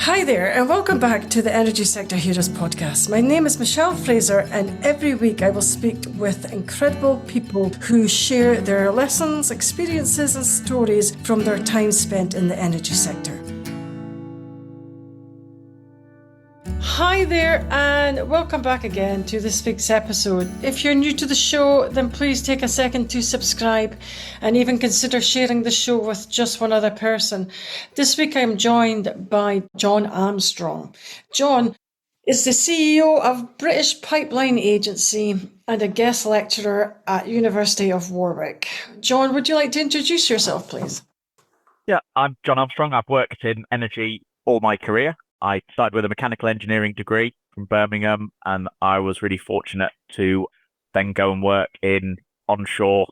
Hi there, and welcome back to the Energy Sector Heroes podcast. My name is Michelle Fraser, and every week I will speak with incredible people who share their lessons, experiences, and stories from their time spent in the energy sector. Hi there, and welcome back again to this week's episode. If you're new to the show, then please take a second to subscribe and even consider sharing the show with just one other person. This week I'm joined by John Armstrong. John is the CEO of British Pipeline Agency and a guest lecturer at University of Warwick. John, would you like to introduce yourself, please? Yeah, I'm John Armstrong. I've worked in energy all my career. I started with a mechanical engineering degree from Birmingham, and I was really fortunate to then go and work in onshore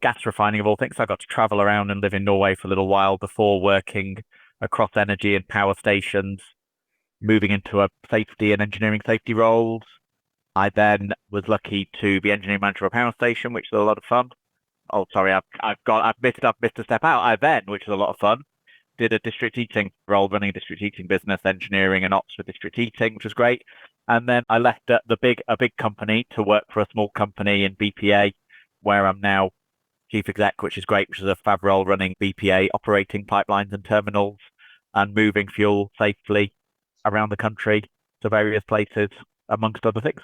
gas refining of all things. So I got to travel around and live in Norway for a little while before working across energy and power stations, moving into a safety and engineering safety roles. I then was lucky to be engineering manager of a power station, which was a lot of fun. Oh, sorry, I've missed a step out. I then, which was a lot of fun, did a district heating role, running a district heating business, engineering and ops for district heating, which was great. And then I left a big company to work for a small company in BPA, where I'm now chief exec, which is great, which is a fab role running BPA, operating pipelines and terminals and moving fuel safely around the country to various places, amongst other things.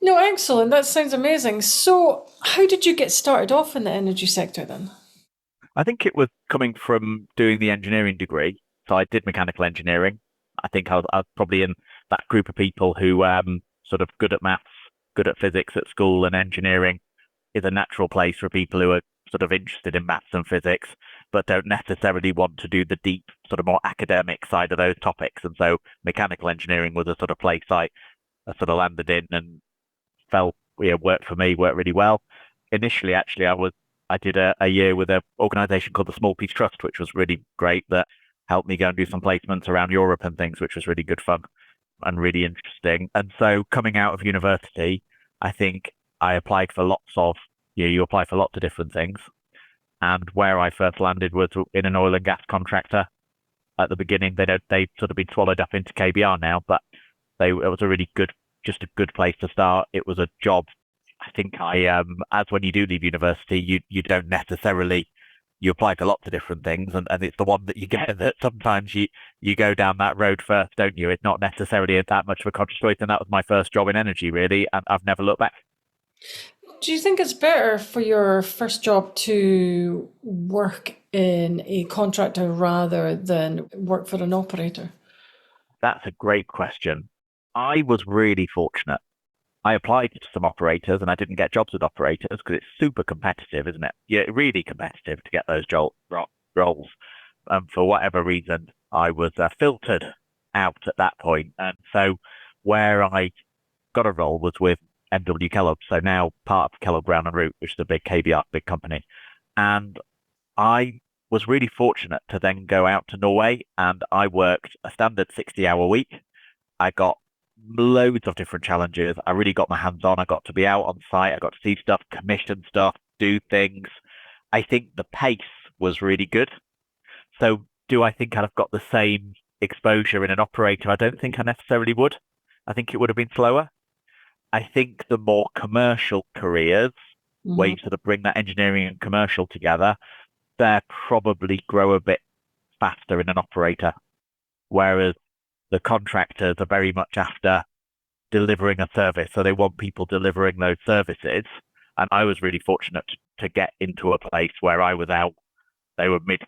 No, excellent. That sounds amazing. So how did you get started off in the energy sector then? I think it was coming from doing the engineering degree. So I did mechanical engineering. I think I was probably in that group of people who sort of good at maths, good at physics at school, and engineering is a natural place for people who are sort of interested in maths and physics, but don't necessarily want to do the deep, sort of more academic side of those topics. And so mechanical engineering was a sort of place I sort of landed in and felt worked for me, worked really well. Initially, actually, I did a year with an organization called the Small Peace Trust, which was really great, that helped me go and do some placements around Europe and things, which was really good fun and really interesting. And so coming out of university, I think I applied for you apply for lots of different things. And where I first landed was in an oil and gas contractor. At the beginning, they've sort of been swallowed up into KBR now, but it was a really just a good place to start. It was a job. I think as when you do leave university, you don't necessarily, you apply to lots of different things, and it's the one that you get that sometimes you go down that road first, don't you? It's not necessarily that much of a conscious choice, and that was my first job in energy, really, and I've never looked back. Do you think it's better for your first job to work in a contractor rather than work for an operator? That's a great question. I was really fortunate. I applied to some operators and I didn't get jobs with operators because it's super competitive, isn't it? Yeah, really competitive to get those roles. For whatever reason, I was filtered out at that point. And so where I got a role was with MW Kellogg. So now part of Kellogg Brown and Root, which is a big KBR, big company. And I was really fortunate to then go out to Norway and I worked a standard 60-hour week. I got loads of different challenges. I really got my hands on. I got to be out on site. I got to see stuff, commission stuff, do things. I think the pace was really good. So do I think I'd have got the same exposure in an operator? I don't think I necessarily would. I think it would have been slower. I think the more commercial careers, where you sort of bring that engineering and commercial together, they probably grow a bit faster in an operator. Whereas the contractors are very much after delivering a service. So they want people delivering those services. And I was really fortunate to get into a place where I was out. They were mid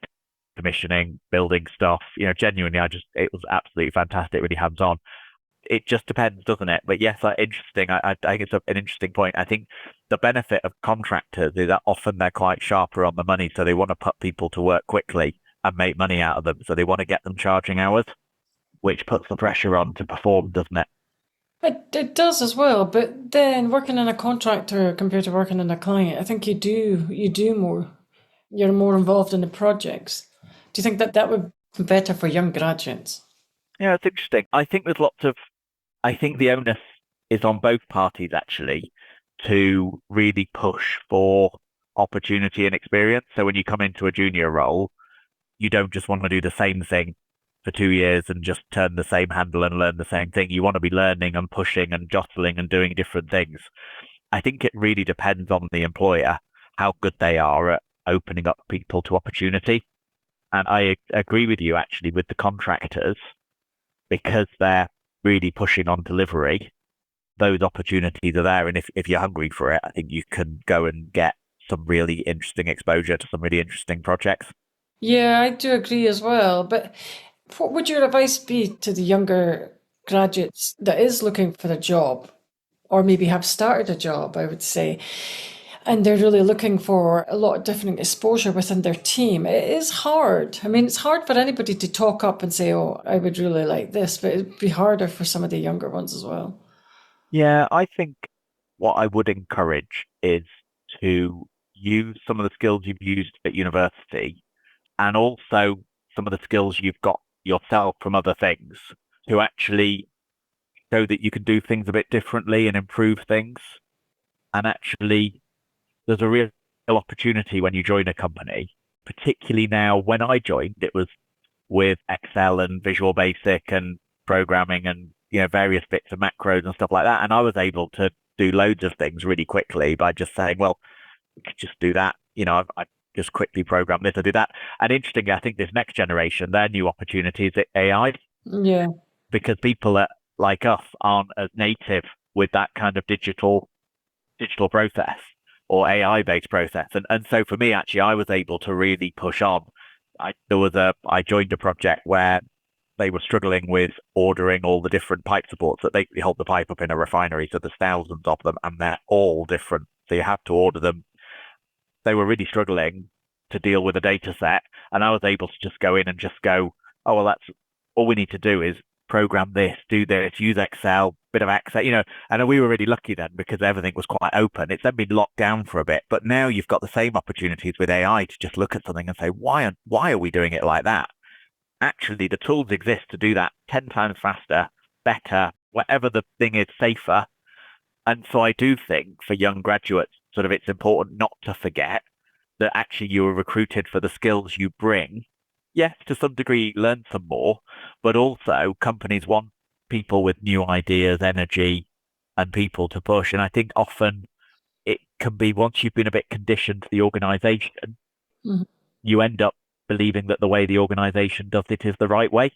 commissioning, building stuff. Genuinely, it was absolutely fantastic, really hands on. It just depends, doesn't it? But yes, interesting. I think it's an interesting point. I think the benefit of contractors is that often they're quite sharper on the money. So they want to put people to work quickly and make money out of them. So they want to get them charging hours, which puts the pressure on to perform, doesn't it? It does as well, but then working in a contractor compared to working in a client, I think you do more. You're more involved in the projects. Do you think that would be better for young graduates? Yeah, it's interesting. I think the onus is on both parties actually to really push for opportunity and experience. So when you come into a junior role, you don't just want to do the same thing for 2 years and just turn the same handle and learn the same thing. You want to be learning and pushing and jostling and doing different things. I think it really depends on the employer, how good they are at opening up people to opportunity. And I agree with you actually with the contractors because they're really pushing on delivery. Those opportunities are there. And if you're hungry for it, I think you can go and get some really interesting exposure to some really interesting projects. Yeah, I do agree as well. But what would your advice be to the younger graduates that is looking for a job or maybe have started a job, I would say, and they're really looking for a lot of different exposure within their team? It is hard. I mean, it's hard for anybody to talk up and say, oh, I would really like this, but it'd be harder for some of the younger ones as well. Yeah, I think what I would encourage is to use some of the skills you've used at university and also some of the skills you've got yourself from other things to actually show that you can do things a bit differently and improve things. And actually, there's a real opportunity when you join a company, particularly now when I joined, it was with Excel and Visual Basic and programming and various bits of macros and stuff like that. And I was able to do loads of things really quickly by just saying, well, we could just do that. I just quickly program this or do that. And interestingly, I think this next generation, their new opportunities at AI, Yeah. because people like us aren't as native with that kind of digital process or AI based process. And so for me, actually, I was able to really push on. I joined a project where they were struggling with ordering all the different pipe supports that they hold the pipe up in a refinery. So there's thousands of them and they're all different. So you have to order them. They were really struggling to deal with a data set. And I was able to just go in and just go, oh, well, that's all we need to do is program this, do this, use Excel, bit of access, and we were really lucky then because everything was quite open. It's then been locked down for a bit, but now you've got the same opportunities with AI to just look at something and say, why are we doing it like that? Actually, the tools exist to do that 10 times faster, better, whatever the thing is, safer. And so I do think for young graduates, sort of it's important not to forget that actually you were recruited for the skills you bring. Yes, to some degree, learn some more, but also companies want people with new ideas, energy, and people to push. And I think often it can be once you've been a bit conditioned to the organization, Mhm. you end up believing that the way the organization does it is the right way.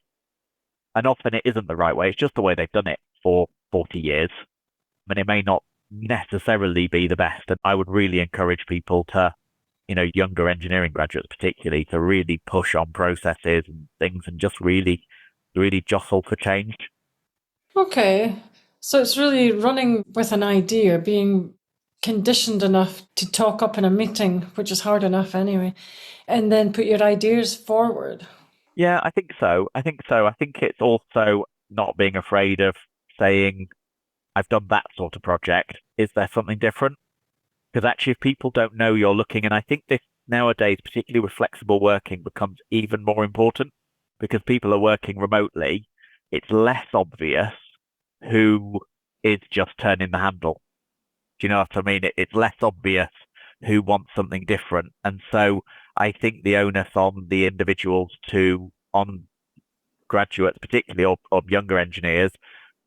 And often it isn't the right way. It's just the way they've done it for 40 years. And it may not necessarily be the best. And I would really encourage people to, younger engineering graduates particularly, to really push on processes and things and just really, really jostle for change. Okay. So it's really running with an idea, being conditioned enough to talk up in a meeting, which is hard enough anyway, and then put your ideas forward. Yeah, I think so. I think so. I think it's also not being afraid of saying, I've done that sort of project. Is there something different? Because actually, if people don't know you're looking, and I think this nowadays, particularly with flexible working, becomes even more important because people are working remotely. It's less obvious who is just turning the handle. Do you know what I mean? It's less obvious who wants something different. And so I think the onus on the individuals on graduates, particularly, or younger engineers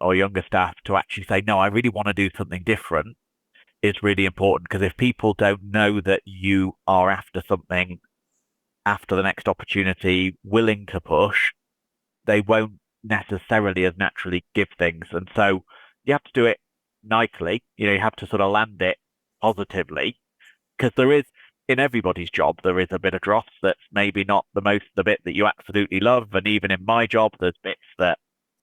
or younger staff to actually say, no, I really want to do something different is really important because if people don't know that you are after something, after the next opportunity, willing to push, they won't necessarily as naturally give things. And so you have to do it nicely. You have to sort of land it positively because there is, in everybody's job, there is a bit of dross that's maybe not the bit that you absolutely love. And even in my job, there's bits that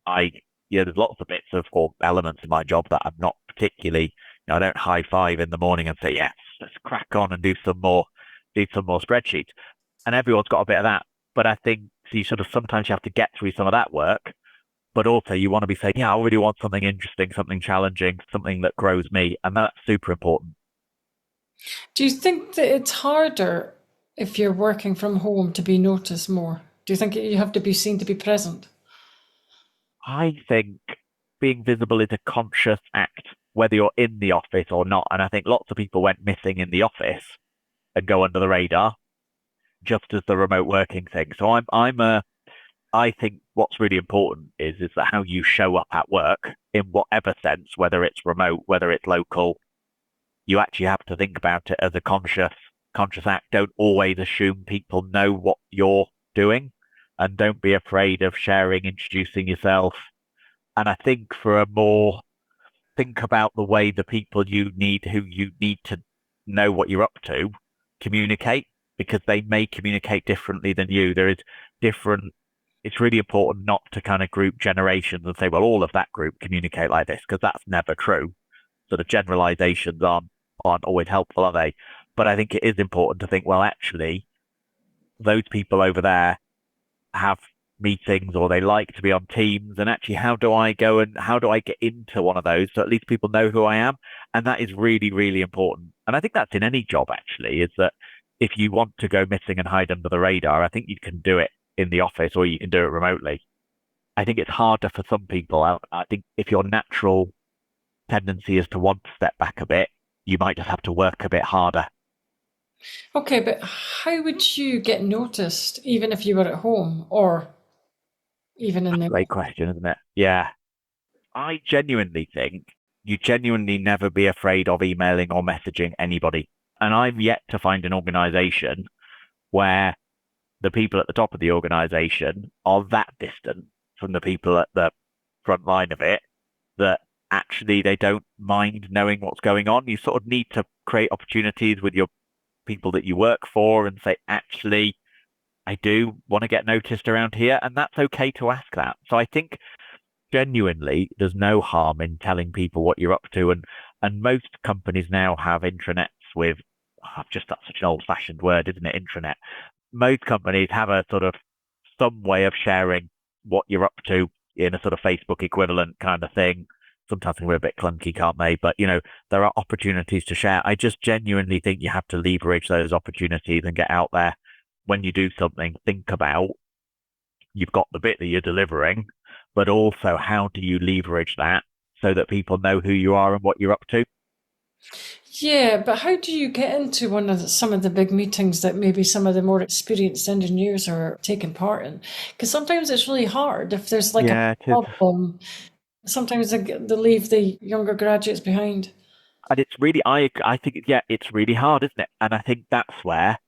I, there's lots of bits of or elements of my job that I'm not particularly, I don't high five in the morning and say, yes, let's crack on and do some more spreadsheets. And everyone's got a bit of that. But I think you sort of sometimes you have to get through some of that work, but also you want to be saying, yeah, I really want something interesting, something challenging, something that grows me. And that's super important. Do you think that it's harder if you're working from home to be noticed more? Do you think you have to be seen to be present? I think being visible is a conscious act, whether you're in the office or not. And I think lots of people went missing in the office and go under the radar, just as the remote working thing. So I'm a I think what's really important is that how you show up at work in whatever sense, whether it's remote, whether it's local, you actually have to think about it as a conscious act. Don't always assume people know what you're doing, and don't be afraid of sharing, introducing yourself. And I think for a more think about the way the people who you need to know what you're up to, communicate, because they may communicate differently than you. There is different, it's really important not to kind of group generations and say, well, all of that group communicate like this, because that's never true. So the generalizations aren't always helpful, are they? But I think it is important to think, well, actually, those people over there have meetings or they like to be on teams, and actually how do I get into one of those so at least people know who I am? And that is really, really important. And I think that's in any job actually, is that if you want to go missing and hide under the radar, I think you can do it in the office or you can do it remotely. I think it's harder for some people. I think if your natural tendency is to want to step back a bit, you might just have to work a bit harder. Okay, but how would you get noticed, even if you were at home or even in the... Great question, isn't it? Yeah. I genuinely think you genuinely never be afraid of emailing or messaging anybody. And I've yet to find an organization where the people at the top of the organization are that distant from the people at the front line of it that actually they don't mind knowing what's going on. You sort of need to create opportunities with your people that you work for and say, actually, I do want to get noticed around here. And that's okay to ask that. So I think genuinely, there's no harm in telling people what you're up to, and most companies now have intranets with, just that's such an old-fashioned word, isn't it? Intranet. Most companies have a sort of some way of sharing what you're up to in a sort of Facebook equivalent kind of thing. Sometimes they can be a bit clunky, can't they? But there are opportunities to share. I just genuinely think you have to leverage those opportunities and get out there. When you do something, think about you've got the bit that you're delivering, but also how do you leverage that so that people know who you are and what you're up to? Yeah, but how do you get into some of the big meetings that maybe some of the more experienced engineers are taking part in? Because sometimes it's really hard if there's like a Yeah, it is. problem. Sometimes they leave the younger graduates behind. And it's really, I think, yeah, it's really hard, isn't it? And I think that's where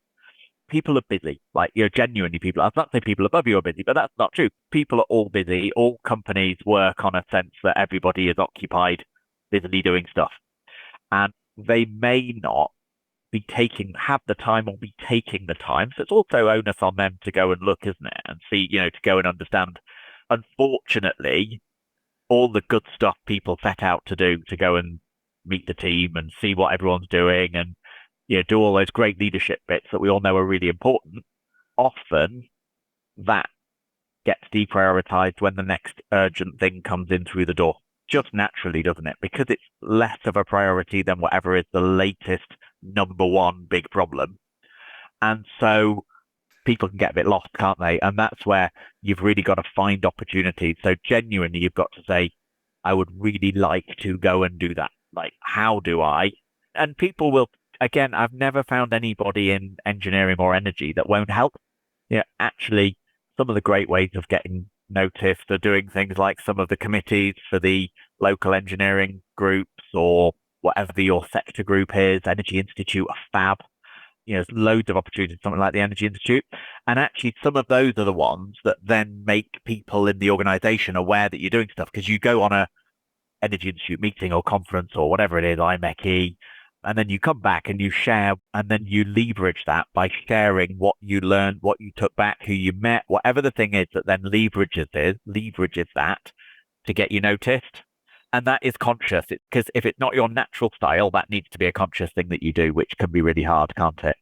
people are busy. Like, genuinely people, I'm not saying people above you are busy, but that's not true. People are all busy. All companies work on a sense that everybody is occupied, busily doing stuff. And they may not have the time or be taking the time. So it's also onus on them to go and look, isn't it? And see, to go and understand. Unfortunately, all the good stuff people set out to do, to go and meet the team and see what everyone's doing and do all those great leadership bits that we all know are really important, often that gets deprioritized when the next urgent thing comes in through the door. Just naturally, doesn't it? Because it's less of a priority than whatever is the latest number one big problem. And so people can get a bit lost, can't they? And that's where you've really got to find opportunities. So genuinely, you've got to say, I would really like to go and do that. Like, how do I? And people will, again, I've never found anybody in engineering or energy that won't help. Actually, some of the great ways of getting noticed are doing things like some of the committees for the local engineering groups or whatever your sector group is. Energy Institute, a fab. There's loads of opportunities, something like the Energy Institute. And actually, some of those are the ones that then make people in the organization aware that you're doing stuff. Because you go on a Energy Institute meeting or conference or whatever it is, IMECE, and then you come back and you share, and then you leverage that by sharing what you learned, what you took back, who you met, whatever the thing is that then leverages that to get you noticed. And that is conscious, because if it's not your natural style, that needs to be a conscious thing that you do, which can be really hard, can't it?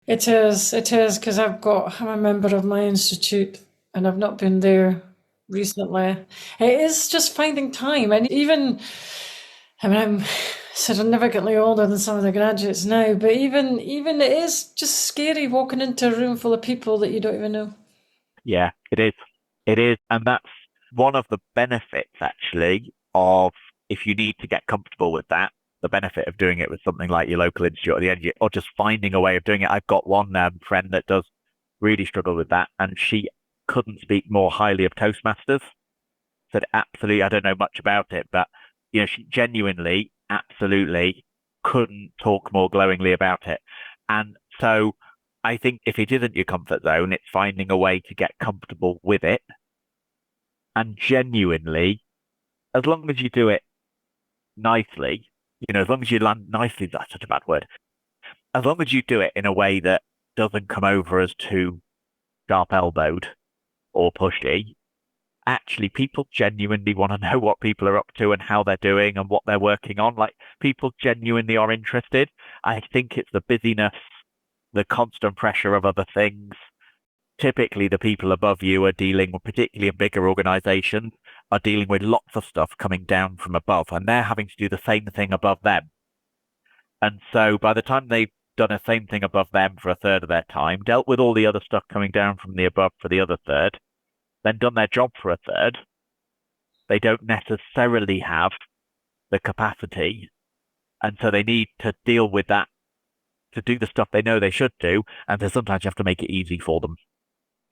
It is, because I'm a member of my institute and I've not been there recently. It is just finding time. And even, I'm significantly older than some of the graduates now, but even it is just scary walking into a room full of people that you don't even know. Yeah, it is. It is. And that's one of the benefits, actually, of if you need to get comfortable with that, the benefit of doing it with something like your local institute or the energy, or just finding a way of doing it. I've got one friend that does really struggle with that, and she couldn't speak more highly of Toastmasters. Said absolutely, I don't know much about it, but she genuinely, absolutely couldn't talk more glowingly about it. And so I think if it isn't your comfort zone, it's finding a way to get comfortable with it. And genuinely, as long as you do it nicely, as long as you land nicely, that's such a bad word. As long as you do it in a way that doesn't come over as too sharp-elbowed or pushy, actually people genuinely want to know what people are up to and how they're doing and what they're working on. Like, people genuinely are interested. I think it's the busyness, the constant pressure of other things. Typically, the people above you are dealing with, particularly in bigger organizations, are dealing with lots of stuff coming down from above, and they're having to do the same thing above them. And so by the time they've done the same thing above them for a third of their time, dealt with all the other stuff coming down from the above for the other third, then done their job for a third, they don't necessarily have the capacity. And so they need to deal with that to do the stuff they know they should do. And so sometimes you have to make it easy for them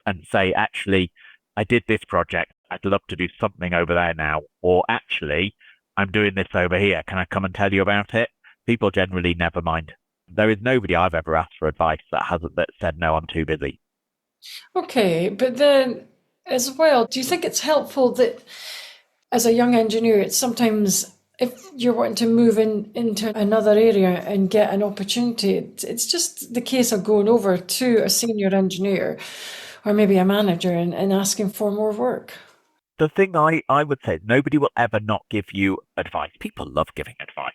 and say, actually, I did this project. I'd love to do something over there now. Or actually, I'm doing this over here. Can I come and tell you about it? People generally never mind. There is nobody I've ever asked for advice that said, no, I'm too busy. Okay, but then as well, do you think it's helpful that as a young engineer, it's sometimes if you're wanting to move into another area and get an opportunity, it's just the case of going over to a senior engineer or maybe a manager and asking for more work? The thing I would say, nobody will ever not give you advice. People love giving advice.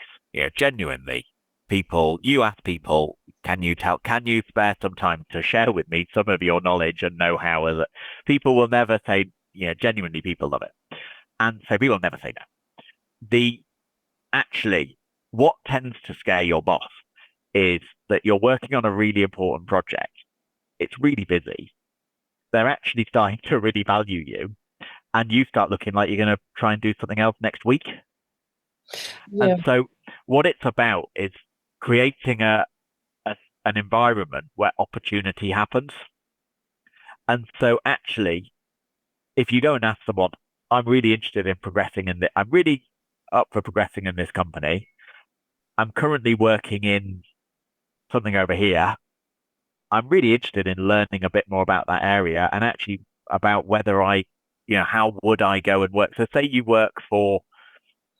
Genuinely. You ask people, can you spare some time to share with me some of your knowledge and know-how? People will never say, genuinely, people love it. And so people never say no. Actually, what tends to scare your boss is that you're working on a really important project. It's really busy. They're actually starting to really value you, and you start looking like you're going to try and do something else next week. Yeah. And so what it's about is creating an environment where opportunity happens. And so actually, if you go and ask someone, I'm really interested in progressing I'm really up for progressing in this company. I'm currently working in something over here. I'm really interested in learning a bit more about that area and actually about whether how would I go and work? So say you work for,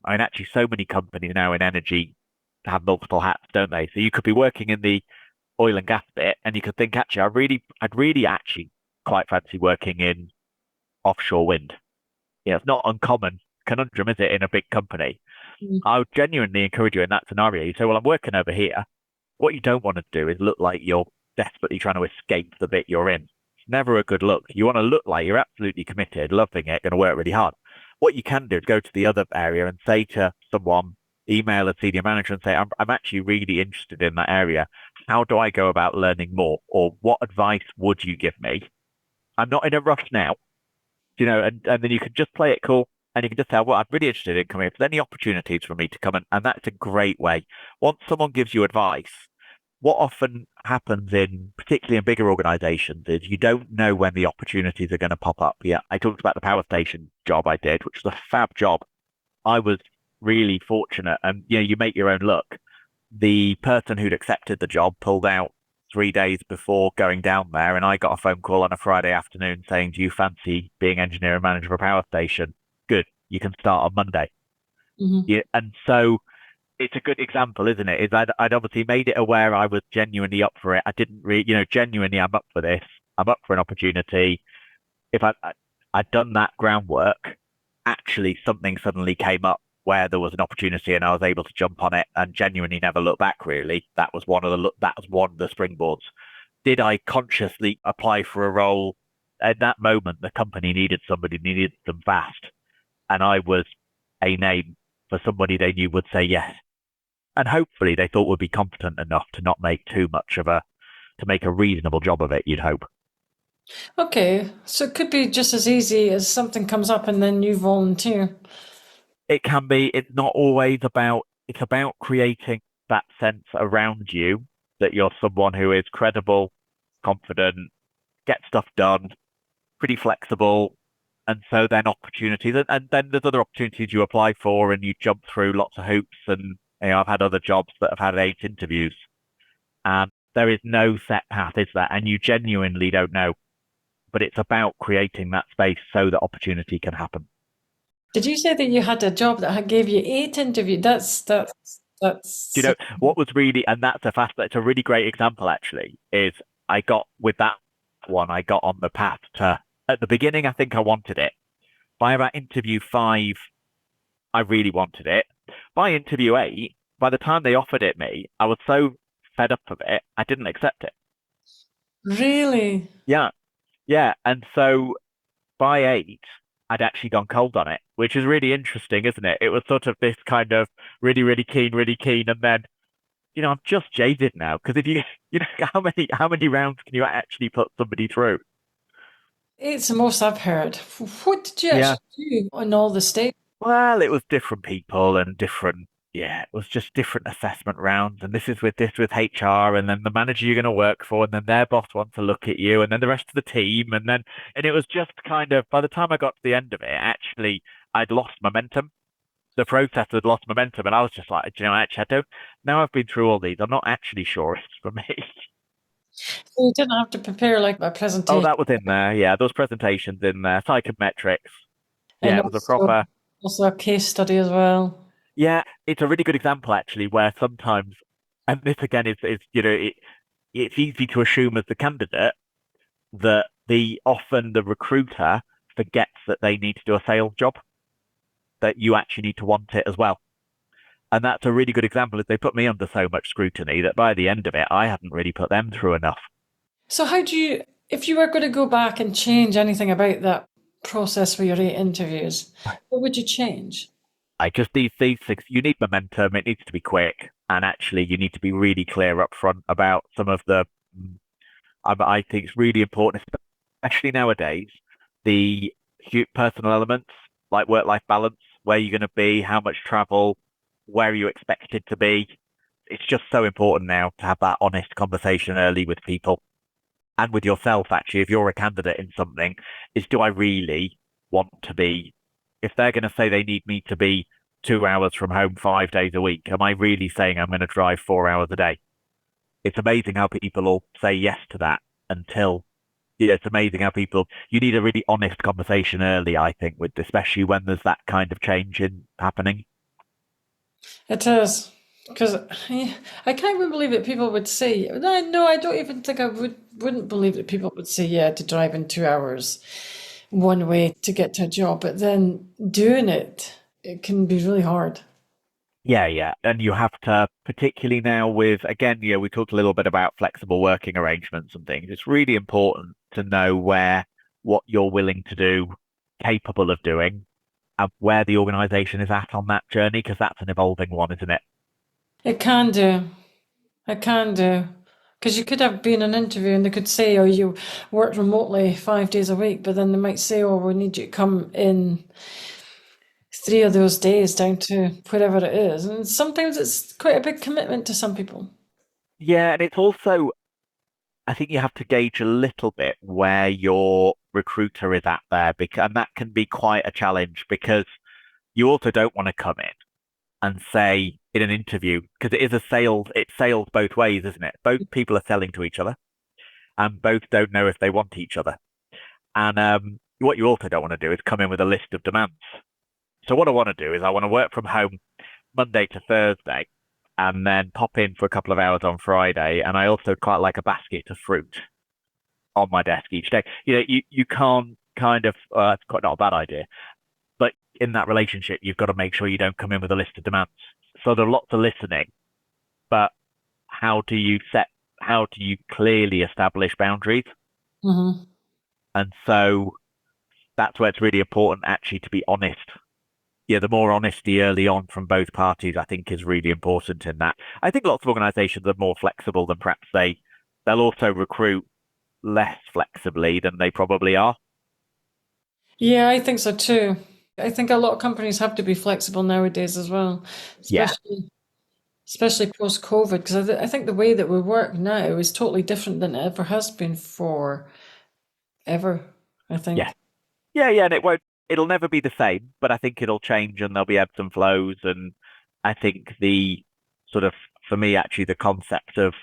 actually so many companies now in energy have multiple hats, don't they? So you could be working in the oil and gas bit and you could think, actually, I'd really actually quite fancy working in offshore wind. It's not uncommon conundrum, is it, in a big company? Mm. I would genuinely encourage you in that scenario. You say, well, I'm working over here. What you don't want to do is look like you're desperately trying to escape the bit you're in. It's never a good look. You want to look like you're absolutely committed, loving it, going to work really hard. What you can do is go to the other area and say to someone, email a senior manager and say, I'm actually really interested in that area. How do I go about learning more? Or what advice would you give me? I'm not in a rush now, and then you can just play it cool. And you can just say, well, I'm really interested in coming. If there's any opportunities for me to come and that's a great way. Once someone gives you advice, what often happens particularly in bigger organizations, is you don't know when the opportunities are going to pop up. Yeah, I talked about the power station job I did, which was a fab job. I was really fortunate, and you make your own luck. The person who'd accepted the job pulled out 3 days before going down there, and I got a phone call on a Friday afternoon saying, "Do you fancy being engineer and manager of a power station? Good, you can start on Monday." Mm-hmm. Yeah, and so it's a good example, isn't it? I'd obviously made it aware I was genuinely up for it. I didn't really, genuinely, I'm up for this. I'm up for an opportunity. If I'd done that groundwork, actually something suddenly came up where there was an opportunity and I was able to jump on it and genuinely never look back, really. That was one of the springboards. Did I consciously apply for a role? At that moment, the company needed them fast. And I was a name for somebody they knew would say yes. And hopefully they thought would be competent enough to not make too much to make a reasonable job of it, you'd hope. Okay, so it could be just as easy as something comes up and then you volunteer. It can be. It's not always it's about creating that sense around you that you're someone who is credible, confident, get stuff done, pretty flexible. And so then opportunities, and then there's other opportunities you apply for and you jump through lots of hoops. And I've had other jobs that have had 8 interviews, and there is no set path, is there? And you genuinely don't know. But it's about creating that space so that opportunity can happen. Did you say that you had a job that gave you 8 interviews? Do you That's know what was really, and it's a really great example actually, is I got with that one, I got on the path to, at the beginning, I think I wanted it. By about interview 5, I really wanted it. By interview 8, by the time they offered it me, I was so fed up of it, I didn't accept it. really. Yeah, yeah. And so by 8, I'd actually gone cold on it, which is really interesting, isn't it? It was sort of this kind of really keen, and then I'm just jaded now because if you, how many rounds can you actually put somebody through? It's the most I've heard. What did you Yeah. actually do on all the stages? Well, it was different people and different, yeah, it was just different assessment rounds. And this with HR, and then the manager you're going to work for, and then their boss wants to look at you, and then the rest of the team. And it was just kind of, by the time I got to the end of it, actually, I'd lost momentum. The process had lost momentum. And I was just like, actually, I don't, now I've been through all these, I'm not actually sure it's for me. So you didn't have to prepare like a Oh, presentation that was in there. Yeah, those presentations in there, psychometrics. and Yeah, it was a proper. also a case study as well. Yeah, it's a really good example actually, where sometimes, and this again is it's easy to assume as the candidate that the often the recruiter forgets that they need to do a sales job, that you actually need to want it as well. And that's a really good example, is they put me under so much scrutiny that by the end of it, I hadn't really put them through enough. So how do you, if you were going to go back and change anything about that process for your 8 interviews, what would you change? I just these things. You need momentum. It needs to be quick, and actually, you need to be really clear up front about some of the. I think it's really important, especially nowadays, the personal elements like work-life balance, where you're going to be, how much travel, where are you expected to be. It's just so important now to have that honest conversation early with people and with yourself. Actually, if you're a candidate in something, is do I really want to be? If they're going to say they need me to be 2 hours from home 5 days a week, am I really saying I'm going to drive 4 hours a day? It's amazing how people will say yes to that until, yeah, it's amazing how you need a really honest conversation early, I think, with especially when there's that kind of change in happening. It is. Because I can't even believe that people would say, no, I don't even think wouldn't believe that people would say, yeah, to drive in 2 hours one way to get to a job. But then doing it can be really hard. Yeah, yeah. And you have to, particularly now with, again, we talked a little bit about flexible working arrangements and things. It's really important to know what you're willing to do, capable of doing, and where the organization is at on that journey, because that's an evolving one, isn't it? It can do. It can do. Because you could have been an interview and they could say, oh, you work remotely 5 days a week, but then they might say, oh, we need you to come in 3 of those days down to wherever it is. And sometimes it's quite a big commitment to some people. Yeah, and it's also, I think you have to gauge a little bit where your recruiter is at there, because, and that can be quite a challenge because you also don't want to come in and say in an interview, because it's sales both ways, isn't it? Both people are selling to each other and both don't know if they want each other. And what you also don't want to do is come in with a list of demands. So what I want to do is I want to work from home Monday to Thursday and then pop in for a couple of hours on Friday. And I also quite like a basket of fruit on my desk each day. You can't kind of, it's quite not a bad idea, but in that relationship, you've got to make sure you don't come in with a list of demands. So there are lots of listening, but how do you clearly establish boundaries? Hmm. And so that's where it's really important actually to be honest. Yeah, the more honesty early on from both parties, I think, is really important in that. I think lots of organizations are more flexible than perhaps they'll also recruit less flexibly than they probably are. Yeah, I think so too. I think a lot of companies have to be flexible nowadays as well, Yeah. especially post-COVID, because I think the way that we work now is totally different than it ever has been for ever. I Yeah. think. Yeah, and it'll never be the same, but I think it'll change and there'll be ebbs and flows. And I think the sort of, for me, actually, the concept of,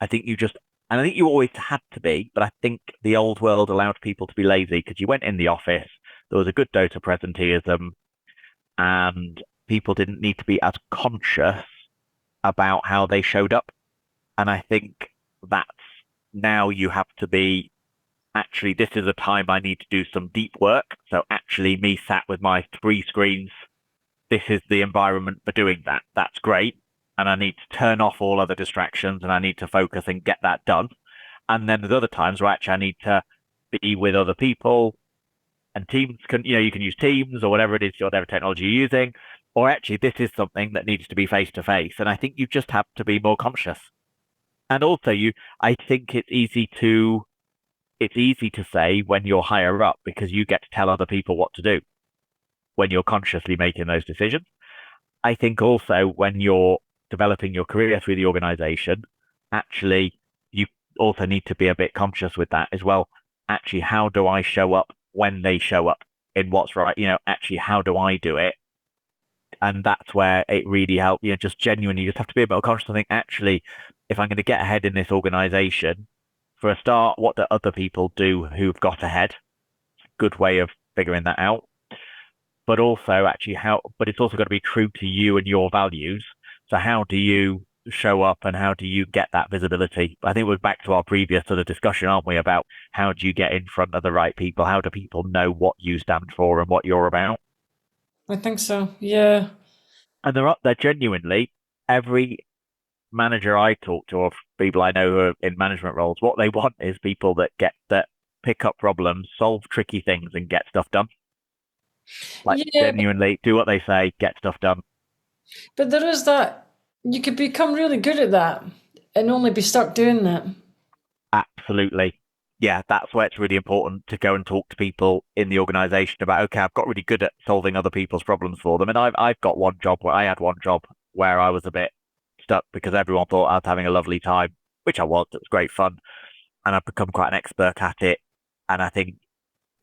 I think you just, and I think you always had to be, but I think the old world allowed people to be lazy because you went in the office, there was a good dose of presenteeism, and people didn't need to be as conscious about how they showed up. And I think that's now you have to be actually, this is a time I need to do some deep work. So actually, me sat with my three screens, this is the environment for doing that. That's great. And I need to turn off all other distractions and I need to focus and get that done. And then there's other times where actually I need to be with other people and teams can, you can use Teams or whatever it is, whatever technology you're using. Or actually, this is something that needs to be face to face. And I think you just have to be more conscious. And also, I think it's easy to say when you're higher up because you get to tell other people what to do when you're consciously making those decisions. I think also when you're developing your career through the organization, actually, you also need to be a bit conscious with that as well. Actually, how do I show up when they show up in what's right? Actually, how do I do it? And that's where it really helps. Just genuinely, you just have to be a bit conscious. I think actually, if I'm going to get ahead in this organization, for a start, what do other people do who've got ahead? Good way of figuring that out. But also, actually, but it's also got to be true to you and your values. So, how do you show up and how do you get that visibility? I think we're back to our previous sort of discussion, aren't we, about how do you get in front of the right people? How do people know what you stand for and what you're about? I think so. Yeah. And they're up there genuinely. Every manager I talk to, or people I know who are in management roles, what they want is people that pick up problems, solve tricky things, and get stuff done. Like Yeah, genuinely do what they say, get stuff done. but there is that you could become really good at that and only be stuck doing that. Absolutely. Yeah, that's where it's really important to go and talk to people in the organization about, okay, I've got really good at solving other people's problems for them. And I've got one job where I had one job where I was a bit stuck because everyone thought I was having a lovely time, which I was. It was great fun. And I've become quite an expert at it. And I think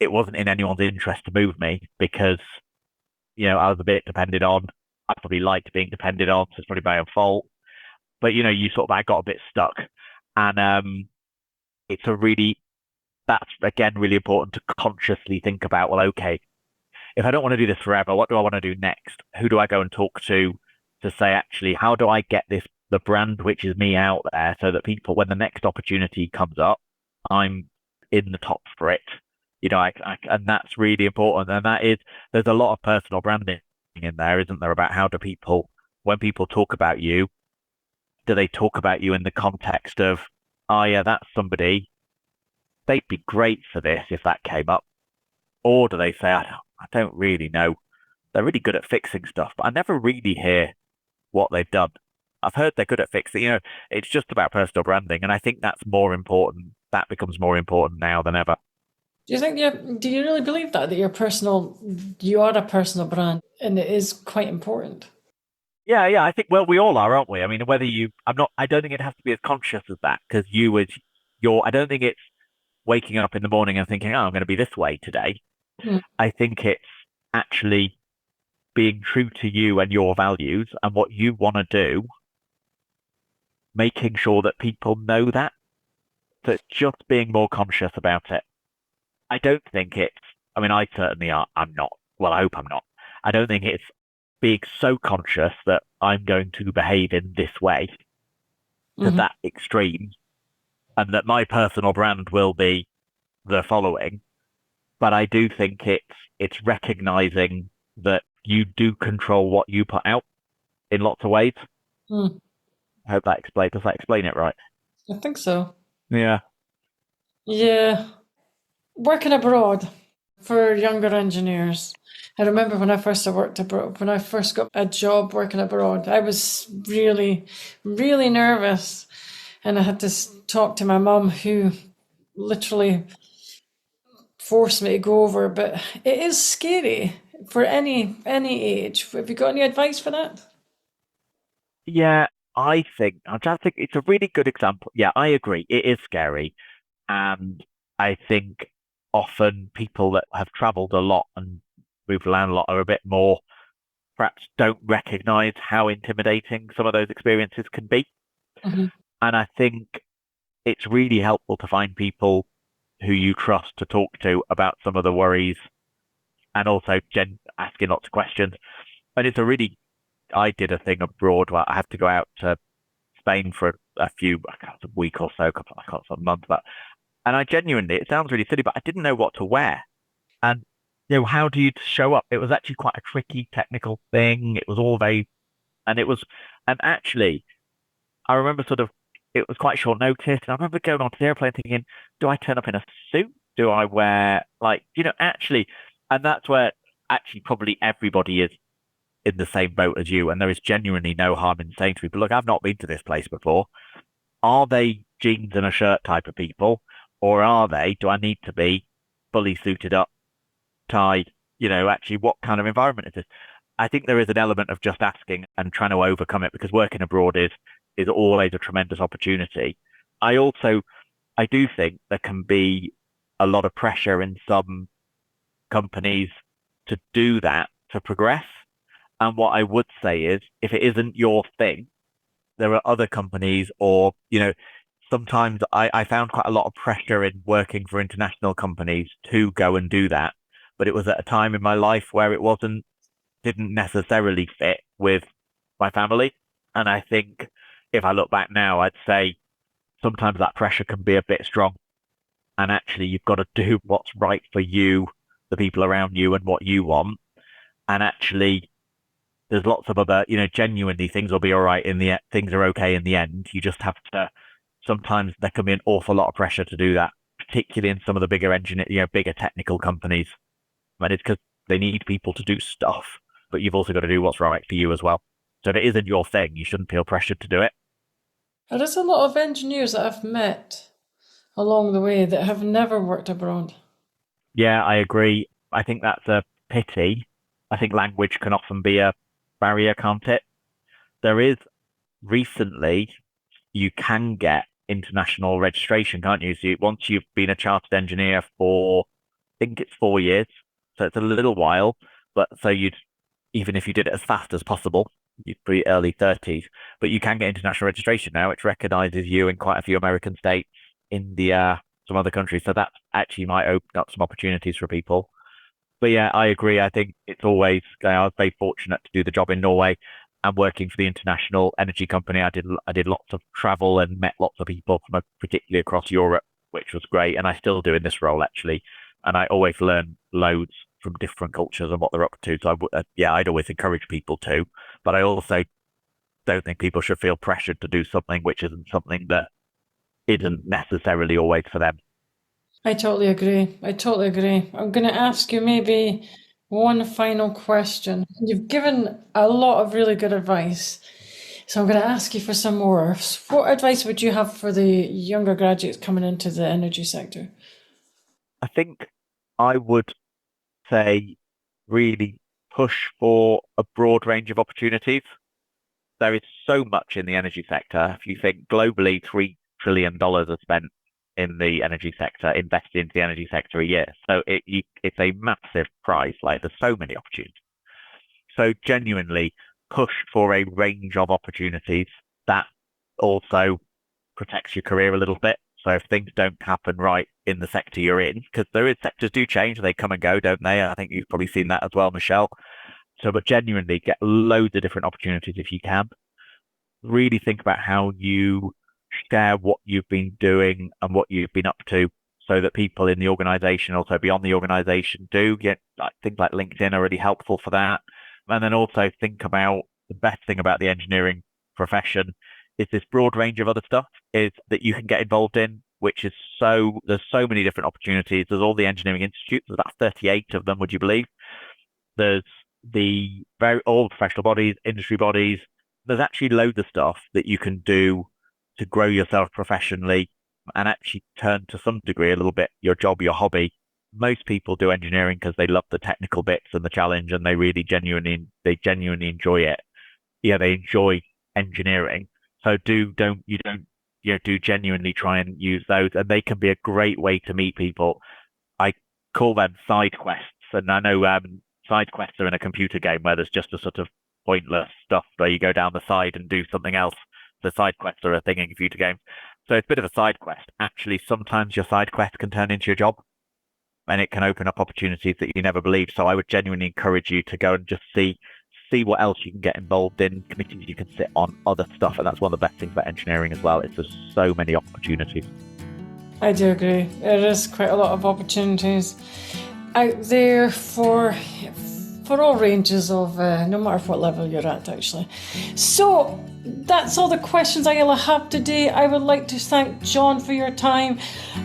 it wasn't in anyone's interest to move me because, I was a bit depended on. I probably liked being depended on, so it's probably my own fault. But I got a bit stuck. And it's a really that's again really important to consciously think about, well, okay, if I don't want to do this forever, what do I want to do next? Who do I go and talk to say, actually, how do I get the brand, which is me, out there so that people, when the next opportunity comes up, I'm in the top for it. And that's really important. And there's a lot of personal branding in there, isn't there, about how do people, when people talk about you, do they talk about you in the context of, oh yeah, that's somebody, they'd be great for this if that came up? Or do they say, I don't really know. They're really good at fixing stuff, but I never really hear what they've done. I've heard they're good at fixing, it's just about personal branding. And I think that's more important. That becomes more important now than ever. Do you really believe that you are a personal brand and it is quite important? Yeah, yeah. I think, well, we all are, aren't we? I mean, I don't think it has to be as conscious as that because I don't think it's waking up in the morning and thinking, oh, I'm going to be this way today. Hmm. I think it's actually being true to you and your values and what you want to do, making sure that people know that. So it's just being more conscious about it. I don't think I mean, I certainly I'm not. Well, I hope I'm not. I don't think it's being so conscious that I'm going to behave in this way to Hmm. that extreme and that my personal brand will be the following. But I do think it's recognizing that you do control what you put out in lots of ways. Hmm. I hope that explains. Does that explain it right? I think so. Yeah. Yeah. Working abroad for younger engineers. I remember when I first worked abroad, when I first got a job working abroad, I was really, really nervous. And I had to talk to my mum, who literally forced me to go over. But it is scary for any age. Have you got any advice for that? Yeah, I'm trying to think it's a really good example. Yeah, I agree. It is scary. And I think often people that have traveled a lot and moved around a lot are a bit more, perhaps don't recognize how intimidating some of those experiences can be. Mhm. And I think it's really helpful to find people who you trust to talk to about some of the worries and also asking lots of questions. And I did a thing abroad where I had to go out to Spain for a week or so, I can't a month, but, and I genuinely, it sounds really silly, but I didn't know what to wear. And, how do you show up? It was actually quite a tricky technical thing. It was all very, and it was, and actually, I remember it was quite short notice. And I remember going onto the airplane thinking, do I turn up in a suit? Do I wear, actually, and that's where actually probably everybody is in the same boat as you. And there is genuinely no harm in saying to people, look, I've not been to this place before. Are they jeans and a shirt type of people? Or do I need to be fully suited up, tie, actually what kind of environment is this? I think there is an element of just asking and trying to overcome it because working abroad is always a tremendous opportunity. I also I do think there can be a lot of pressure in some companies to do that to progress. And what I would say is if it isn't your thing, there are other companies or, sometimes I found quite a lot of pressure in working for international companies to go and do that. But it was at a time in my life where didn't necessarily fit with my family. And I think if I look back now, I'd say sometimes that pressure can be a bit strong. And actually, you've got to do what's right for you, the people around you, and what you want. And actually, there's lots of other, genuinely things will be all right things are okay in the end. You just have to, sometimes there can be an awful lot of pressure to do that, particularly in some of the bigger technical companies. And it's because they need people to do stuff, but you've also got to do what's right for you as well. So if it isn't your thing, you shouldn't feel pressured to do it. There is a lot of engineers that I've met along the way that have never worked abroad. Yeah, I agree. I think that's a pity. I think language can often be a barrier, can't it? There is recently, you can get international registration, can't you? So once you've been a chartered engineer for, I think it's 4 years, so it's a little while, but so even if you did it as fast as possible, you'd be early 30s, but you can get international registration now, which recognizes you in quite a few American states, India, some other countries. So that actually might open up some opportunities for people. But yeah, I agree. I think it's always, I was very fortunate to do the job in Norway and working for the international energy company. I did lots of travel and met lots of people from particularly across Europe, which was great. And I still do in this role actually. And I always learn loads from different cultures and what they're up to. So yeah, I'd always encourage people to, but I also don't think people should feel pressured to do something which isn't something that isn't necessarily always for them. I totally agree. I totally agree. I'm going to ask you maybe one final question. You've given a lot of really good advice, so I'm going to ask you for some more. What advice would you have for the younger graduates coming into the energy sector? I think I would say really push for a broad range of opportunities. There is so much in the energy sector. If you think globally, $3 trillion are spent in the energy sector, invested into the energy sector a year. So it's a massive prize. Like there's so many opportunities. So genuinely push for a range of opportunities that also protects your career a little bit. So if things don't happen right in the sector you're in, because there is sectors do change, they come and go, don't they? I think you've probably seen that as well, Michelle. So, but genuinely get loads of different opportunities if you can. Really think about how you share what you've been doing and what you've been up to so that people in the organization, also beyond the organization, do get like things like LinkedIn are really helpful for that. And then also think about the best thing about the engineering profession is this broad range of other stuff is that you can get involved in, which is there's so many different opportunities. There's all the engineering institutes, there's about 38 of them, would you believe? There's the very all professional bodies, industry bodies. There's actually loads of stuff that you can do to grow yourself professionally and actually turn to some degree a little bit your job, your hobby. Most people do engineering because they love the technical bits and the challenge and they genuinely enjoy it. Yeah, they enjoy engineering. So do genuinely try and use those and they can be a great way to meet people. I call them side quests. And I know side quests are in a computer game where there's just a sort of pointless stuff where you go down the side and do something else. The side quests are a thing in computer games. So it's a bit of a side quest. Actually, sometimes your side quest can turn into your job and it can open up opportunities that you never believed. So I would genuinely encourage you to go and just see what else you can get involved in, committees you can sit on, other stuff. And that's one of the best things about engineering as well, is there's so many opportunities. I do agree. There is quite a lot of opportunities out there for all ranges of, no matter what level you're at, actually. So that's all the questions I'll have today. I would like to thank John for your time.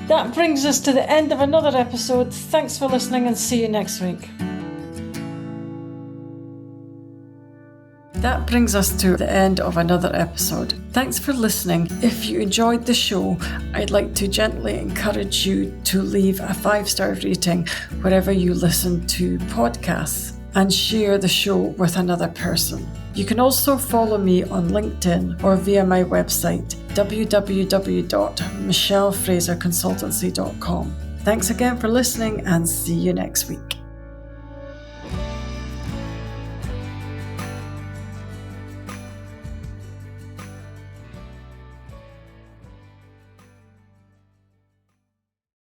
That brings us to the end of another episode. Thanks for listening and see you next week. That brings us to the end of another episode. Thanks for listening. If you enjoyed the show, I'd like to gently encourage you to leave a 5-star rating wherever you listen to podcasts and share the show with another person. You can also follow me on LinkedIn or via my website, www.michellefraserconsultancy.com. Thanks again for listening and see you next week.